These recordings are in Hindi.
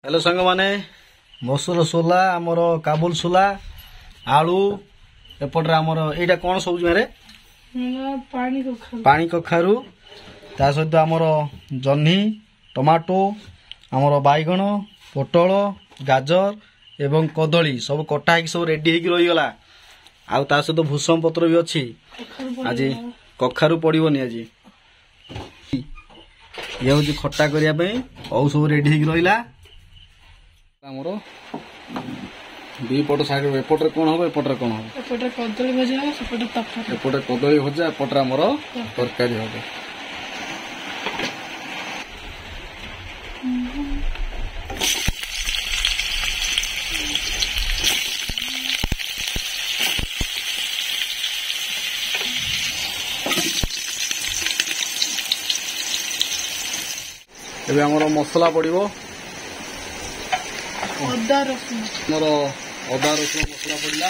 हेलो सांग माने मसूर सोला आमर काबुल सोला आलू एपटे आमर एटा कौन सब रे पानी कखारू ता सहित आमर जह्नी टमाटो आमर बैगण पोटल गाजर एवं कदली सब कटा सब रेडी हो रही गला आ ता सहित भूसम पत्र भी अच्छी आज कखारू पड़ोनी आज ये हूँ खट्टा करने औ सब रेडी हो रहा आमर दी पट साइड एपटे कौन हम एपटे कौन हम एपटे कदली भजा एपटे कदली भजा एपटे आमर तरकारी हम एबे आमर मसला पड़िबो अदा रसुन मसला पड़ला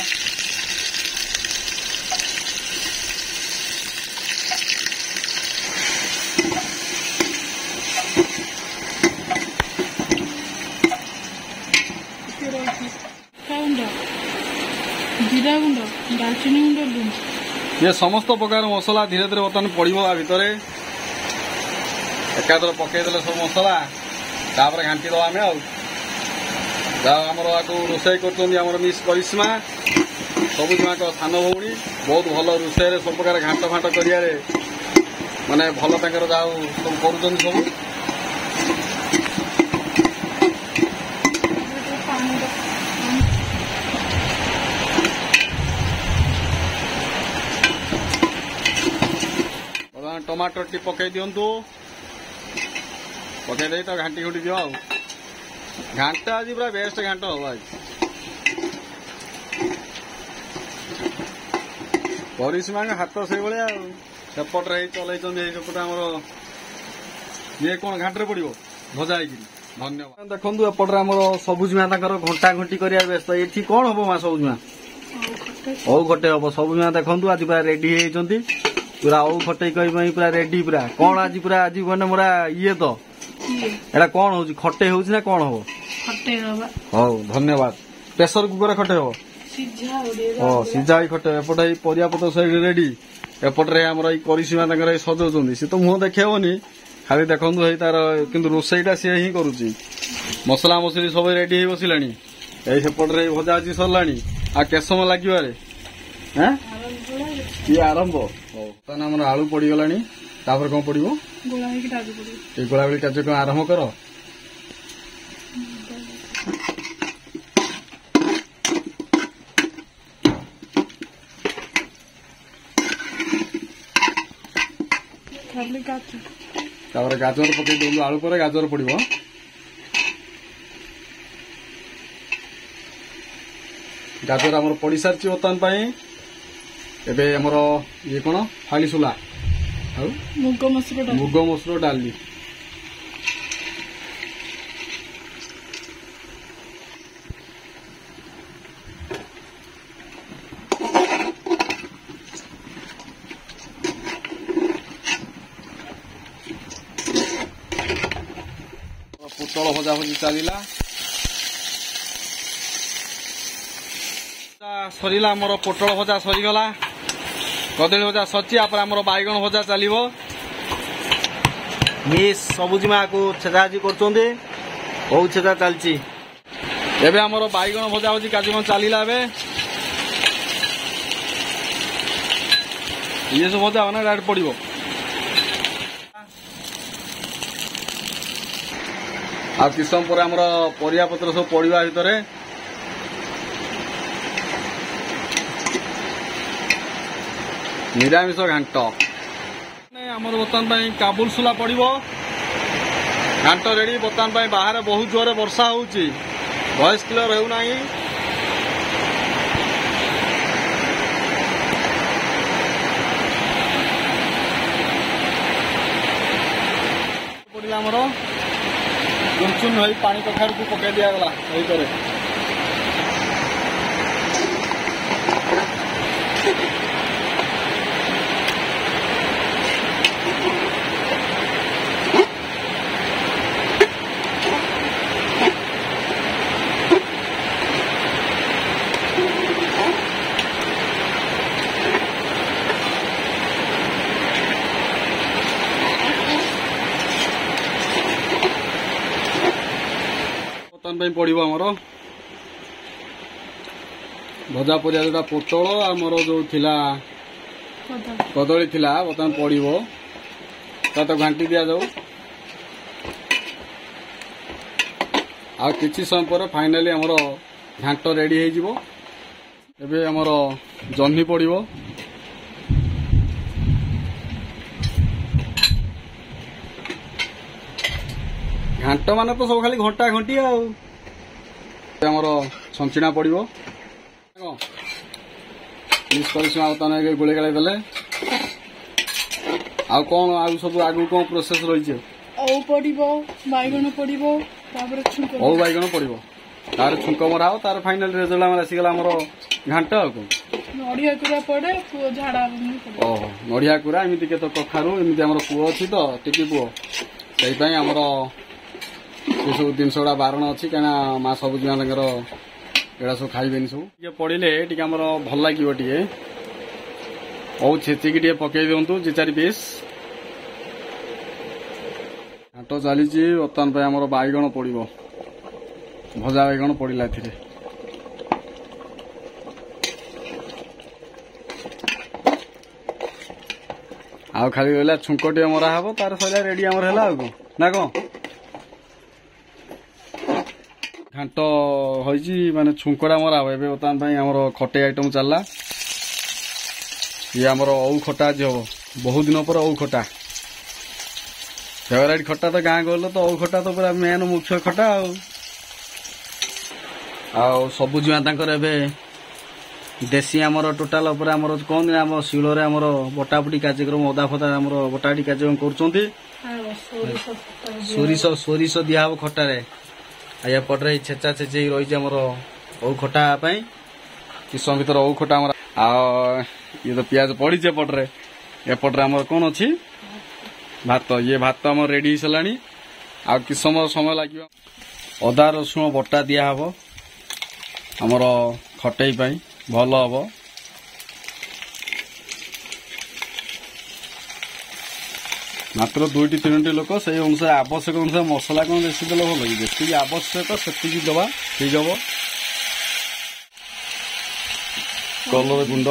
जीरा गुंड दालचीनी गुंड ये समस्त प्रकार मसला धीरे धीरे बर्तमान पड़ो आ भितर एकादर पकईदे सब मसला तापर घाटी दवा आम आमर रोषे कर मिस करिश्मा सबुमा सान भौणी बहुत भल रोषे सब प्रकार घाट फाट कर माने भल तांकर सब कर सब टमाटर टी पकई दिंतु पकई तो घाटी घुटी दिव घाटा आज पूरा बेस्ट घाट हम आज करिश्मा हाथ से भाया सेपटे चलते आमर ये कौन घाटे पड़ो भजा धन्यवाद देखु एपटे आम सबुजमा घंटा घंटी कर व्यस्त ये कौन हम माँ सबुजमा औ खटे हम सबुजमा देखु आज पूरा रेडी होती पूरा औ खटे पूरा रेडी पूरा कौन आज पूरा आज मैंने मोरा ये तो एटा कौन हो खटे हो ना कौन हम हौ धन्यवाद प्रेसर कुकर खटे हो सीझा खटे एपटे परिया पत्र साइड रेडी एपटे आम करिश्मा सजाऊँ सी तो मुह देखेबनी खाली देखु तार कि रोसईटा सी ही करुच्ची मसला मसली सब रेडी हो बसला सेपटे भजा आज सरला आ के समय लगे ये आरंभ बर्तमान आम आलू पड़गला कौन पड़ो गोलागोली कार्यक्रम आरंभ कर गाजर पकई दू आलू पर गाजर पड़ो गाजर आमर पड़ सारी बर्तमान एबे हमर ये कौन फाली सोला मुग मसूर डाली पोटल भजा भजी चलला सरीला आमर पोटल भजा सरीगला कदली भजा सची आमर बैगण भजा चलो मिस सबुजमा को छेदाछी कर छेदा चलती एवं आमर बैगण भजा भजी कार्यक्रम चलला ये सब भजा होना डायरेक्ट पड़ो आ कि समय पर आमर परिया पत्र सब पड़ा भितर निरामिष घाट आमर बर्तमान काबुल सोला पड़ो घाट रेडी बर्तमान बाहर बहुत जोर वर्षा होची वॉइस क्लियर होना पड़ा आमर चुन चुन हो पानी कखारू को पकई दिगला बर्तमान पड़ो आमर भजा परिया जोटा पोटल आमर जो थिला कदली थिला बर्तमान पड़ो तो घांटी दि जाऊ आ किछि समय पर फाइनाली आमर घांट रेडी हो एबे आमर जह्नी पड़ो घांट मान तो सब खाली घंटा घंटी आमर छंचिना पड़ो बर्तमान गोले गाड़ी देले आउ कौन आउ सब आगु कौन प्रोसेस रही बैगण पड़ो ओ बैगण पड़ो तार छुंक मरा हो तार फाइनल रिजल्ट आम आसीगला आमर घांट आ नड़िया कुरा पड़े पुओ झाड़ा ओहो नड़िया कुरा एमती के कखारू एमती आमर पुओ अच्छी तो टिकी पुओ से आमर ये सब जिन गुड़ा बारण अच्छी कहीं माँ सबुज एड़ा सब खाइबेनि सब पड़े टे आमर भल लगे टे ओ छेचिकी टे पकई दिंतु जे चार पीस घाट चली बर्तमान आमर बैगण पड़ो भजा बैगण पड़ा ए आउ खाली रहा छुंक टे मरा हम तार सर रेडी आमर है ना कौन घाट होइची माने छुंकड़ा मरा हो बर्तमान आमर खटे आइटम चलला ये आमर औ खटा आज हम बहुत दिन पर औ खटा फेवरेट खटा तो गाँ गल तो औ खटा तो पूरा मेन मुख्य खटा सबुज माता देशी आमर टोटाल आमर कौन आम शिଳରେ आमर बटाबुटी कार्यक्रम अदा फदा आमर बटाबुटी कार्यक्रम कर सोरिष दिहब खटारे एपटे छेचा छेचे रही आमर औ खटा किस समय भर औ खटा आमर ये तो पियाज पड़ी एपटे एपटे आमर कौन अच्छी भात ये भात आम रेडी सारा आ किस समय लगे अदा रसुण बटा दिहब आमर खटई भल हम मात्र 2-3 लोक से अनुसार आवश्यक अनुसार मसला कौन बेसी देले भल जी आवश्यक से दबा ठीक हम कलर गुंड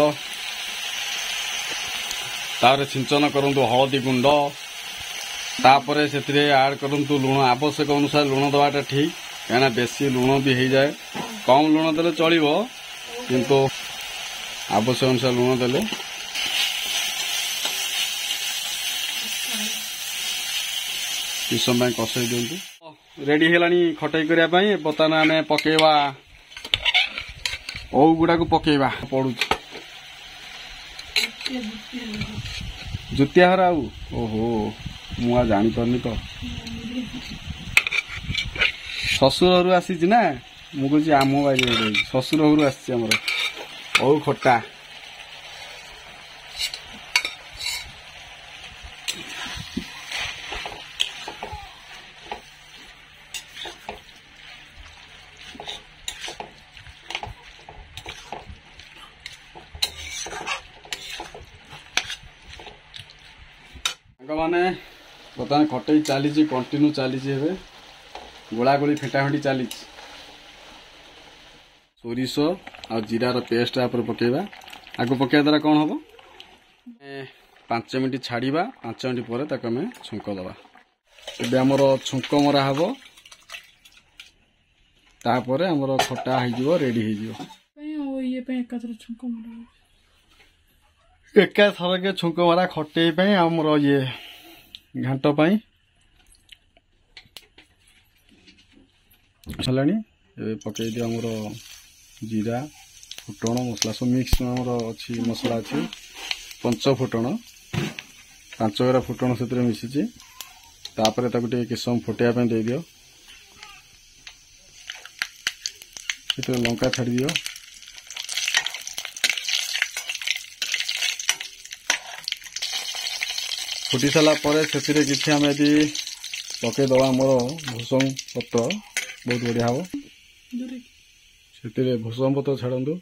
तार सिंचन करूँ हलदी गुंड तापर से आड करूँ लुण आवश्यक अनुसार लुण दवाटा ठीक कहीं बेसी लुण भी हो जाए कम लुण देले चलो किंतु आवश्यक अनुसार लुण देले किस समय कसई दिंतु रेडी है खटई करने बर्तमान आम पकेवा औ गुड़ा को पकेवा पड़ू जुतिया हरा ओहो मुआ जानी पारनी तो शशुर घर आसी ना मुझे आम बाई शशुर घर आमर औ खटा माने बर्तमान खटई चली कंटिन्यू चली गोलागोली फेटाफेटी चली सोरिष आ जीरार पेस्ट आप पकेबा आगु पकेवा द्वारा कौन हम 5 मिनट छाड़ा 5 मिनट पर आम छुंक दबा ए आमर छुंक मरा हम तापर आमर खटा हो रेडी एका थरके छुंक मरा खटई आमर ये घांट चलानी पकई दियो आमर जीरा फुटण मसला सब मिक्स आमर अच्छी मसला अच्छी 5 फुटण 5 गरा फुटण से मिसी तापर किस समय फुटाइबा दे दियो लंका छाड़ी दियो फुटी सारा पर से किसी आम यदि पकईदबा आमर भूसंग पत्र बहुत बढ़िया हम से भूसंग पत्र छाड़ू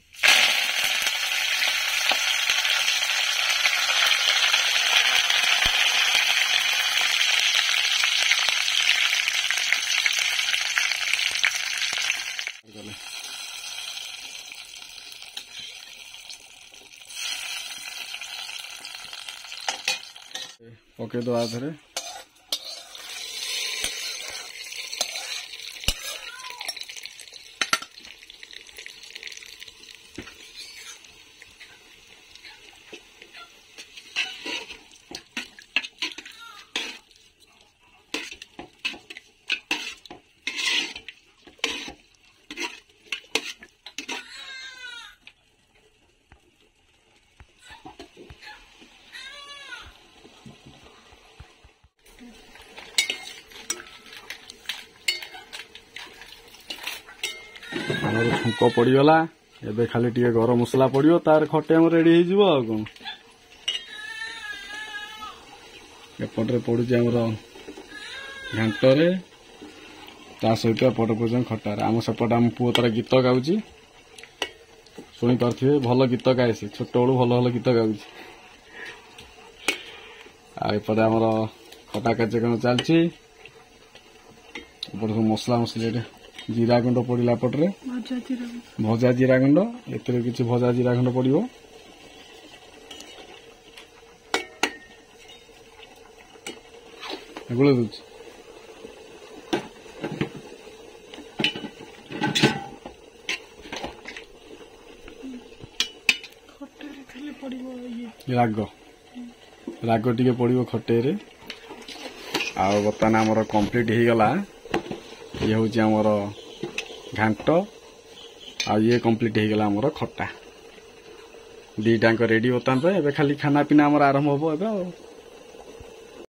ପକେଇଦବା ଆଥରେ। ଆମର ଛୁଙ୍କ ପଡିଗଲା। ଏବେ ଖାଲି ଟିକେ ଗରମ ମସଲା ପଡିବ, ତାର ଖଟେ ଆମର ରେଡି ହେଇଯିବ ଆଉ କଣ। ଏପଟରେ ପଡୁଛି ଆମର ଘାଣ୍ଟରେ, ତା ସହିତ ଏପଟ ପର୍ଯ୍ୟନ୍ତ ଖଟାରେ। ଆମ ସେପଟେ ଆମ ପୁଅ ତାର ଗୀତ ଗାଉଛି, ଶୁଣିପାରୁଥିବେ, ଭଲ ଗୀତ ଗାଏ ସେ, ଛୋଟବେଳୁ ଭଲ ଭଲ ଗୀତ ଗାଉଛି। ଆଉ ଏପଟେ ଆମର ଖଟା କାର୍ଯ୍ୟକ୍ରମ ଚାଲିଛି। ଏପଟେ ସବୁ ମସଲା ମସଲି, ଜିରା ଗୁଣ୍ଡ ପଡିଲା ଏପଟରେ, ଭଜା ଜିରା ଗୁଣ୍ଡ, ଏଥିରେ କିଛି ଭଜା ଜିରା ଗୁଣ୍ଡ ପଡିବ। ଗୋଳେଇ ଦଉଛି। ରାଗ ଟିକେ ପଡିବ ଖଟେଇରେ। ଆଉ ବର୍ତ୍ତମାନ ଆମର କମ୍ପ୍ଲିଟ ହେଇଗଲା। ଇଏ ହଉଛି ଆମର ଘାଣ୍ଟ, ଆଉ ଇଏ କମ୍ପ୍ଲିଟ ହେଇଗଲା ଆମର ଖଟା। ଦିଟାଙ୍କ ରେଡି ବର୍ତ୍ତମାନ ପାଇଁ। ଏବେ ଖାଲି ଖାନା ପିନା ଆମର ଆରମ୍ଭ ହବ ଏବେ ଆଉ।